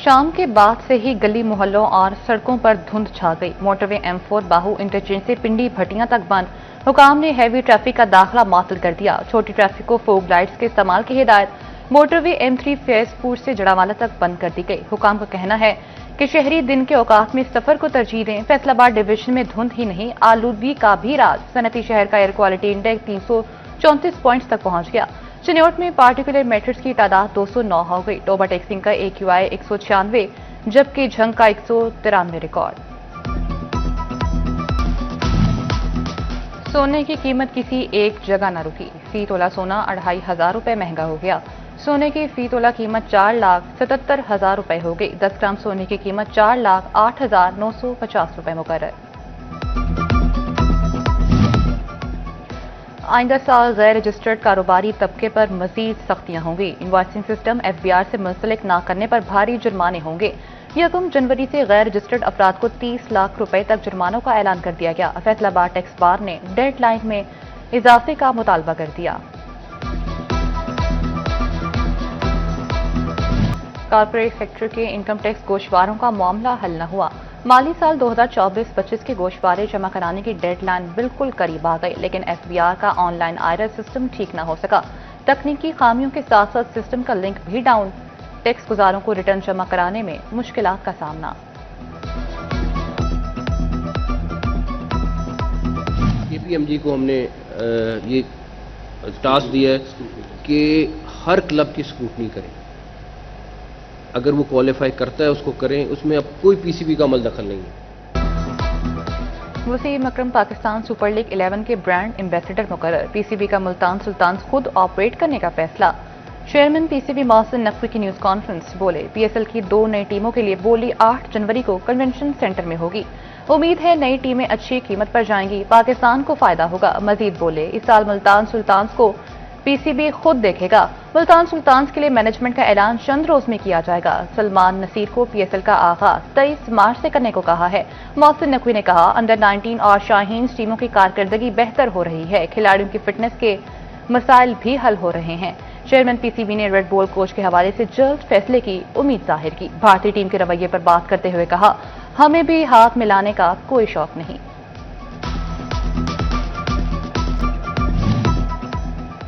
शाम के बाद से ही गली मोहल्लों और सड़कों पर धुंध छा गई। मोटरवे M4 बाहू इंटरचेंज से पिंडी भटियां तक बंद। हुकाम ने हैवी ट्रैफिक का दाखिला मुअत्तल कर दिया। छोटी ट्रैफिक को फोग लाइट्स के इस्तेमाल की हिदायत। मोटरवे M3 फैजपुर से जड़ावाला तक बंद कर दी गई। हुकाम का कहना है कि शहरी दिन के औकात में सफर को तरजीह दें। फैसलाबाद डिवीजन में धुंध ही नहीं, आलूदगी का भी राज। सनती शहर का एयर क्वालिटी इंडेक्स 334 पॉइंट्स तक पहुंच गया। चिन्योट में पार्टिकुलर मैटर्स की तादाद 209 हो गई। टोबा टेक्सिंग का AQI 196, जबकि झंग का 193 रिकॉर्ड। सोने की कीमत किसी एक जगह न रुकी। फी तोला सोना 2500 रुपए महंगा हो गया। सोने की फी तोला कीमत 4,77,000 रुपए हो गई। 10 ग्राम सोने की कीमत 4,08,950 रुपए मुकर्रर। आइंदा साल गैर रजिस्टर्ड कारोबारी तबके पर मजीद सख्तियां होंगी। इनवॉइसिंग सिस्टम FBR से मुंसलिक न करने पर भारी जुर्माने होंगे। 1 जनवरी से गैर रजिस्टर्ड अफराद को 30 लाख रुपए तक जुर्मानों का ऐलान कर दिया गया। फैसलाबाद टैक्स बार ने डेड लाइन में इजाफे का मुतालबा कर दिया। कॉर्पोरेट सेक्टर के इनकम टैक्स गोशवारों का मामला हल न हुआ। माली साल 2024-25 के गोशवारे जमा कराने की डेडलाइन बिल्कुल करीब आ गई, लेकिन FBR का ऑनलाइन आयरस सिस्टम ठीक न हो सका। तकनीकी खामियों के साथ साथ सिस्टम का लिंक भी डाउन। टैक्स गुजारों को रिटर्न जमा कराने में मुश्किलात का सामना। KPMG को हमने ये टास्क दिया है कि हर क्लब की स्क्रूटनी करें। अगर वो क्वालिफाई करता है उसको करें, उसमें अब कोई PCB का अमल दखल नहीं है। वसीम अकरम पाकिस्तान सुपर लीग 11 के ब्रांड एम्बेसडर मुकर्रर। PCB का मुल्तान सुल्तान्स खुद ऑपरेट करने का फैसला। चेयरमैन PCB मोहसिन नकवी की न्यूज कॉन्फ्रेंस। बोले PSL की 2 नई टीमों के लिए बोली 8 जनवरी को कन्वेंशन सेंटर में होगी। उम्मीद है नई टीमें अच्छी कीमत पर जाएंगी, पाकिस्तान को फायदा होगा। मजीद बोले इस साल मुल्तान सुल्तान्स को PCB खुद देखेगा। मुल्तान सुल्तान्स के लिए मैनेजमेंट का ऐलान चंद रोज में किया जाएगा। सलमान नसीर को PSL का आगाज 23 मार्च से करने को कहा है। मोहसिन नकवी ने कहा अंडर 19 और शाहीन टीमों की कारकर्दगी बेहतर हो रही है। खिलाड़ियों की फिटनेस के मसाइल भी हल हो रहे हैं। चेयरमैन PCB ने रेड बॉल कोच के हवाले से जल्द फैसले की उम्मीद जाहिर की। भारतीय टीम के रवैये पर बात करते हुए कहा हमें भी हाथ मिलाने का कोई शौक नहीं।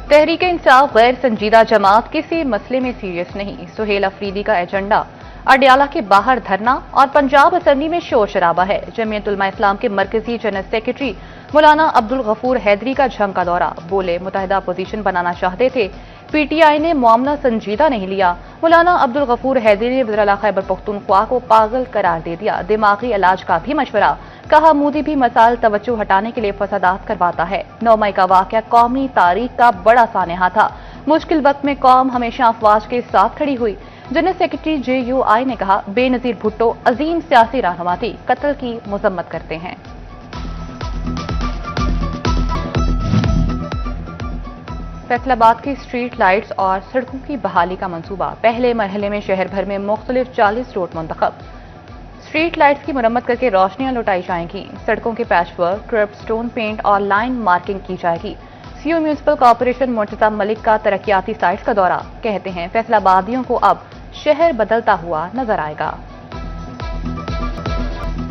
तहरीके इंसाफ गैर संजीदा जमात किसी मसले में सीरियस नहीं। सुहेल अफरीदी का एजेंडा अडियाला के बाहर धरना और पंजाब असेंबली में शोर शराबा है। जमीयत उलमा इस्लाम के मरकजी जनरल सेक्रेटरी मौलाना अब्दुल गफूर हैदरी का झंग का दौरा। बोले मुतहदा अपोजिशन बनाना चाहते थे, PTI ने मामला संजीदा नहीं लिया। मौलाना अब्दुल गफूर हैदरी ने वज़ीर आला खैबर पख्तूनख्वा को पागल करार दे दिया। दिमागी इलाज का भी मशवरा। कहा मोदी भी मसाइल तवज्जो हटाने के लिए फसादात करवाता है। 9 मई का वाकया कौमी तारीख का बड़ा सानहा था। मुश्किल वक्त में कौम हमेशा अफवाज के साथ खड़ी हुई। जनरल सेक्रेटरी JUI ने कहा बेनजीर भुट्टो अजीम सियासी रहनुमा थी, कत्ल की मजम्मत करते हैं। फैसलाबाद की स्ट्रीट लाइट्स और सड़कों की बहाली का मंसूबा। पहले मरहले में शहर भर में मुख्तलिफ 40 रोड मुंतखब। स्ट्रीट लाइट्स की मुरम्मत करके रोशनियां लौटाई जाएंगी। सड़कों के पैच वर्क, कर्ब, स्टोन पेंट और लाइन मार्किंग की जाएगी। CO municipal corporation Murtaza Malik का तरक्याती साइट्स का दौरा। कहते हैं फैसलाबादियों को अब शहर बदलता हुआ नजर आएगा।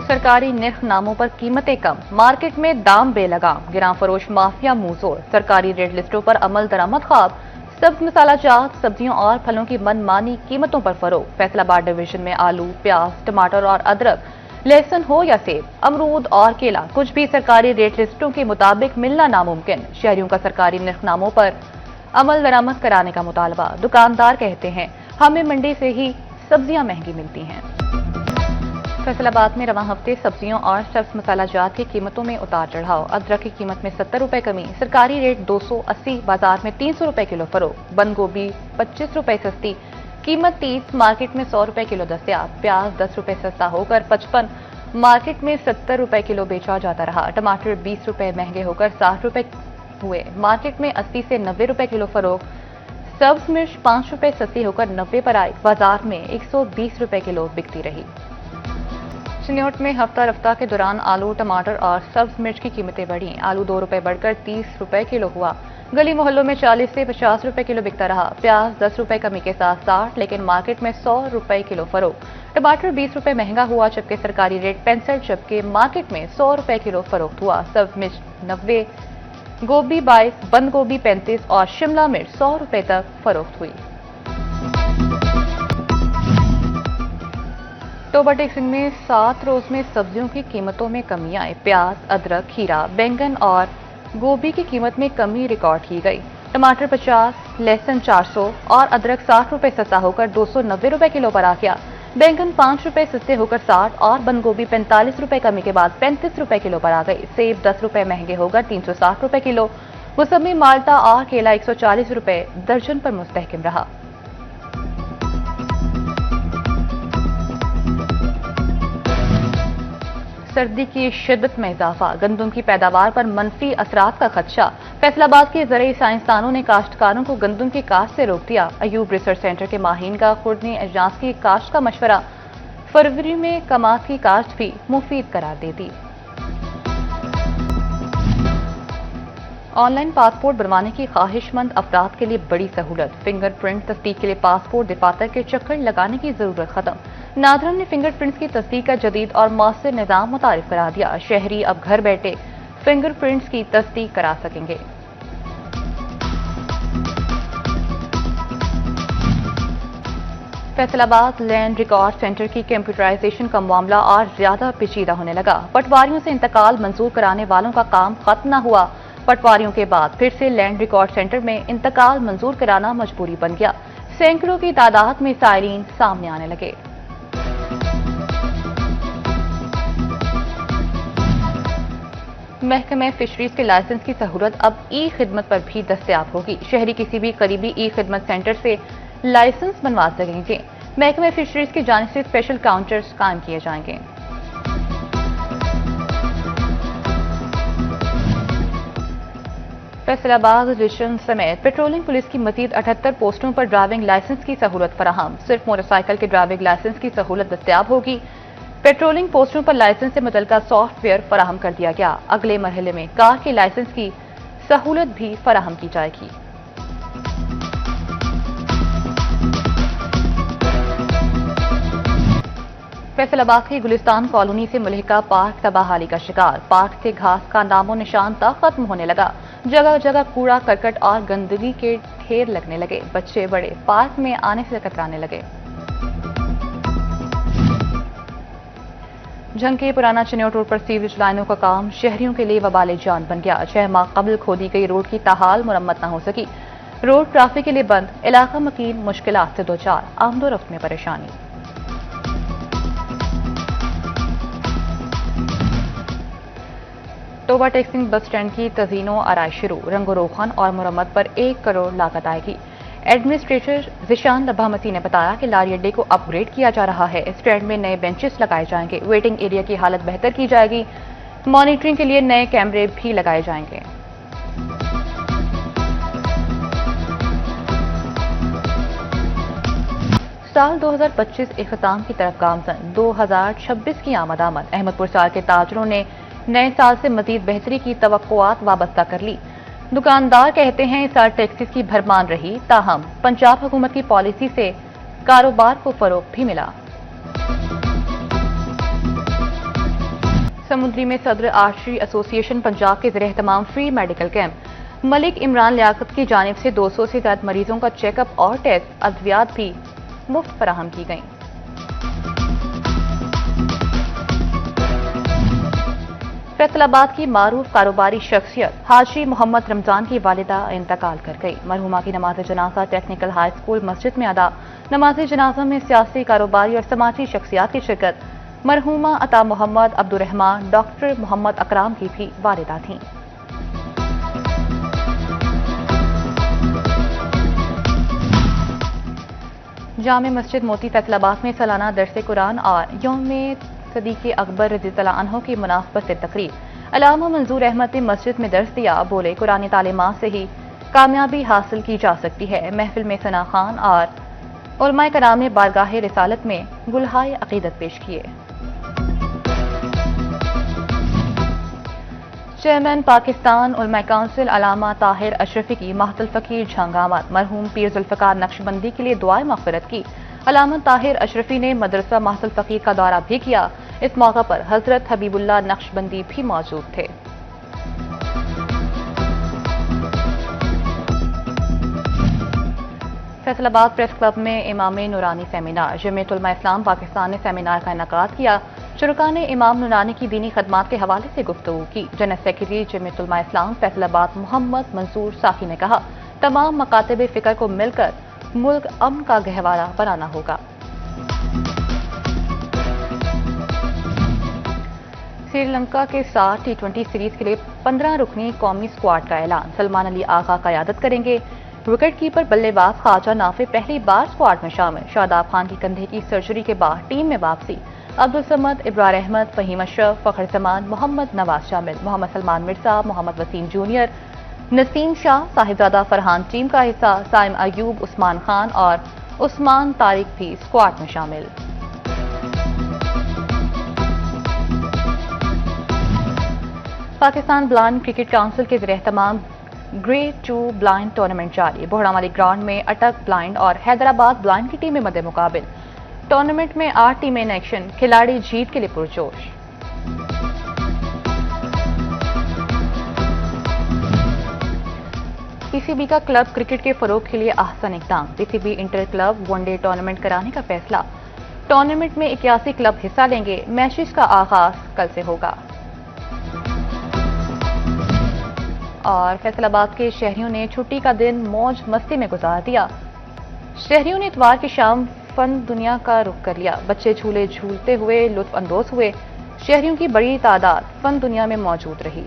सरकारी निर्ख नामों पर कीमतें कम, मार्केट में दाम बेलगाम। गिरां फरोश माफिया मुंहजोर। सरकारी रेट लिस्टों पर अमल दरामद ख्वाब। सब्ज मसाला जात सब्जियों और फलों की मनमानी कीमतों पर फरोग। फैसलाबाद डिवीजन में आलू, प्याज, टमाटर और अदरक, लहसुन हो या सेब, अमरूद और केला, कुछ भी सरकारी रेट लिस्टों के मुताबिक मिलना नामुमकिन। शहरियों का सरकारी निर्खनामों पर अमल दरामद कराने का मुतालबा। दुकानदार कहते हैं हमें मंडी से ही सब्जियां महंगी मिलती हैं। फैसलाबाद में रवां हफ्ते सब्जियों और सब्ज मसाला जात की कीमतों में उतार चढ़ाव। अदरक की कीमत में 70 रुपए कमी। सरकारी रेट 280, बाजार में 300 रुपए किलो फरोख्त। बंद गोभी 25 रुपए सस्ती, कीमत 30, मार्केट में 100 रुपए किलो दस्तयाब। प्याज 10 रुपए सस्ता होकर 55, मार्केट में 70 रुपए किलो बेचा जाता रहा। टमाटर 20 रुपए महंगे होकर 60 रुपए हुए, मार्केट में 80 से 90 रुपए किलो फरोख्त। सब्ज मिर्च 5 रुपए सस्ती होकर 90 पर आई, बाजार में 120 रुपए किलो बिकती रही। चिन्योट में हफ्ता रफ्ता के दौरान आलू, टमाटर और सब्ज मिर्च की कीमतें बढ़ी। आलू 2 रुपए बढ़कर 30 रुपए किलो हुआ। गली मोहल्लों में 40 से 50 रुपए किलो बिकता रहा। प्याज 10 रुपए कमी के साथ 60, लेकिन मार्केट में 100 रुपए किलो फरोख्त। टमाटर 20 रुपए महंगा हुआ, जबकि सरकारी रेट 65, जबकि मार्केट में 100 रुपए किलो फरोख्त हुआ। सब मिर्च 90, गोभी 22, बंद गोभी 35 और शिमला मिर्च 100 रुपए तक फरोख्त हुई। टोबा टेक्सिंग में 7 रोज में सब्जियों की कीमतों में कमी आई। प्याज, अदरक, खीरा, बैंगन और गोभी की कीमत में कमी रिकॉर्ड की गई। टमाटर 50, लहसुन 400 और अदरक 60 रुपए सस्ता होकर 290 रुपए किलो पर आ गया। बैंगन 5 रुपए सस्ते होकर 60 और बंद गोभी 45 रुपए कमी के बाद 35 रुपए किलो पर आ गई। सेब 10 रुपए महंगे होकर 360 रुपए किलो। मौसमी, माल्टा और केला 140 रुपए दर्जन पर मुस्तहकम रहा। सर्दी की शिद्दत में इजाफा, गंदम की पैदावार पर मनफी असरात का खदशा। फैसलाबाद के ज़रई साइंसदानों ने काश्तकारों को गंदम की काश्त से रोक दिया। अयूब रिसर्च सेंटर के माहिरीन का खुद ने अजनास की काश्त का मशवरा। फरवरी में कमात की काश्त भी मुफीद करार दे दी। ऑनलाइन पासपोर्ट बनवाने की ख्वाहिशमंद अफराद के लिए बड़ी सहूलत। फिंगरप्रिंट तस्दीक के लिए पासपोर्ट दफातर के चक्कर लगाने की जरूरत खत्म। नादरन ने फिंगरप्रिंट्स की तस्दीक का जदीद और मौसर निज़ाम मुतारिफ करा दिया। शहरी अब घर बैठे फिंगरप्रिंट्स की तस्दीक करा सकेंगे। फैसलाबाद लैंड रिकॉर्ड सेंटर की कंप्यूटराइजेशन का मामला और ज्यादा पेचीदा होने लगा। पटवारियों से इंतकाल मंजूर कराने वालों का काम खत्म न हुआ। पटवारियों के बाद फिर से लैंड रिकॉर्ड सेंटर में इंतकाल मंजूर कराना मजबूरी बन गया। सैकड़ों की तादाद में साइरीन सामने आने लगे। महकमे फिशरीज के लाइसेंस की सहूलत अब ई खिदमत पर भी दस्तयाब होगी। शहरी किसी भी करीबी ई खिदमत सेंटर से लाइसेंस बनवा सकेंगे। महकमे फिशरीज की जानिब से स्पेशल काउंटर्स कायम किए जाएंगे। फैसलाबाद डिवीजन समेत पेट्रोलिंग पुलिस की मजीद 78 पोस्टों पर ड्राइविंग लाइसेंस की सहूलत फराहम। सिर्फ मोटरसाइकिल के ड्राइविंग लाइसेंस की सहूलत दस्तयाब होगी। पेट्रोलिंग पोस्टों पर लाइसेंस से मुतल्लिका सॉफ्टवेयर फराहम कर दिया गया। अगले मरहले में कार के लाइसेंस की सहूलत भी फराहम की जाएगी। फैसलाबाद की गुलिस्तान कॉलोनी से मुल्हिका पार्क तबाहाली का शिकार। पार्क से घास का नामो निशान तक खत्म होने लगा। जगह जगह कूड़ा करकट और गंदगी के ढेर लगने लगे। बच्चे बड़े पार्क में आने से कतराने लगे। झंग के पुराना चिन्योट रोड पर सीवरेज लाइनों का काम शहरियों के लिए वबाले जान बन गया। 6 माह कबल खोदी गई रोड की ताहाल मुरम्मत न हो सकी। रोड ट्रैफिक के लिए बंद। इलाका मकीन मुश्किलात से दो चार। आमदोरफ्त में परेशानी। टोबा टेक्सिंग बस स्टैंड की तज़ीनो आराइश शुरू। रंगो रोगन और मुरम्मत पर 1 करोड़ लागत आएगी। एडमिनिस्ट्रेटर जिशान लब्बा मसीह ने बताया कि लारी अड्डे को अपग्रेड किया जा रहा है। स्टैंड में नए बेंचेस लगाए जाएंगे। वेटिंग एरिया की हालत बेहतर की जाएगी। मॉनिटरिंग के लिए नए कैमरे भी लगाए जाएंगे। साल 2025 इख्तिताम की तरफ गामजन। 2026 की आमद अहमदपुर साल के ताजरों ने नए साल से मजीद बेहतरी की तवक्कुआत वाबस्ता कर ली। दुकानदार कहते हैं इस साल टैक्सेस की भरमार रही, ताहम पंजाब हुकूमत की पॉलिसी से कारोबार को फरोग भी मिला। समुद्री में सदर आर्चरी एसोसिएशन पंजाब के ज़रिए तमाम free medical camp. Malik Imran Liaquat की जानिब से 200 से ज्यादा मरीजों का चेकअप और टेस्ट अद्वियात भी मुफ्त फराहम की गई। फैसलाबाद की मारूफ कारोबारी शख्सियत हाजी मोहम्मद रमजान की वालिदा इंतकाल कर गई। मरहुमा की नमाज जनाजा टेक्निकल हाई स्कूल मस्जिद में अदा। नमाज जनाजा में सियासी, कारोबारी और समाजी शख्सियात की शिरकत। मरहुमा अता मोहम्मद, अब्दुर्रहमान, डॉक्टर मोहम्मद अकराम की भी वालिदा थीं। जामे मस्जिद मोती फैसलाबाद में सालाना दरसे कुरान और यौम सदीक़ अकबर रज़ियल्लाहु अन्हु की मुनासबत से तकरीब। अल्लामा मंजूर अहमद ने मस्जिद में दर्स दिया। बोले कुरानी तालीमात से ही कामयाबी हासिल की जा सकती है। महफिल में सना खान और उलमाए कराम ने बारगाह रिसालत में गुलहाए अकीदत पेश किए। چیئرمین پاکستان علماء کونسل علامہ طاہر اشرفی کی محت الفقیر جھنگ آمد، مرحوم پیر ذوالفقار نقشبندی کے لیے دعائے مغفرت کی۔ علامہ طاہر اشرفی نے مدرسہ محت الفقیر کا دورہ بھی کیا۔ اس موقع پر حضرت حبیب اللہ نقشبندی بھی موجود تھے۔ فیصل آباد پریس کلب میں امام نورانی سیمینار، جمعیت علماء اسلام پاکستان نے سیمینار کا انعقاد کیا۔ شرکاء نے امام نورانی کی دینی خدمات کے حوالے سے گفتگو کی۔ جنرل سیکرٹری جمعیت علماء اسلام فیصل آباد محمد منصور ساقی نے کہا، تمام مکاتب فکر کو مل کر ملک امن کا گہوارہ بنانا ہوگا۔ سری لنکا کے ساتھ T20 سیریز کے لیے 15 رکنی قومی اسکواڈ کا اعلان، سلمان علی آغا قیادت کریں گے۔ وکٹ کیپر بلے باز خواجہ نافع پہلی بار اسکواڈ میں شامل۔ شاداب خان کی کندھے کی سرجری کے بعد ٹیم میں واپسی۔ عبدالصمد، ابرار احمد، فہیم اشرف، فخر زمان، محمد نواز شامل۔ محمد سلمان مرزا، محمد وسیم جونیئر، نسیم شاہ، صاحبزادہ فرحان ٹیم کا حصہ۔ سائم ایوب، عثمان خان اور عثمان طارق بھی اسکواڈ میں شامل۔ پاکستان بلائنڈ کرکٹ کونسل کے زیر اہتمام گریڈ 2 بلائنڈ ٹورنامنٹ جاری۔ بوہڑا والی گراؤنڈ میں اٹک بلائنڈ اور حیدرآباد بلائنڈ کی ٹیمیں مد مقابل۔ ٹورنامنٹ میں 8 ٹیمیں ان ایکشن، کھلاڑی جیت کے لیے پرجوش۔ پی سی بی کا کلب کرکٹ کے فروغ کے لیے احسن اقدام۔ P C B inter club one day tournament کرانے کا فیصلہ۔ ٹورنامنٹ میں 81 کلب حصہ لیں گے۔ میچز کا آغاز کل سے ہوگا۔ اور فیصل آباد کے شہریوں نے چھٹی کا دن موج مستی میں گزار دیا۔ شہریوں نے اتوار کی شام فن دنیا کا رخ کر لیا۔ بچے جھولے جھولتے ہوئے لطف اندوز ہوئے۔ شہریوں کی بڑی تعداد فن دنیا میں موجود رہی۔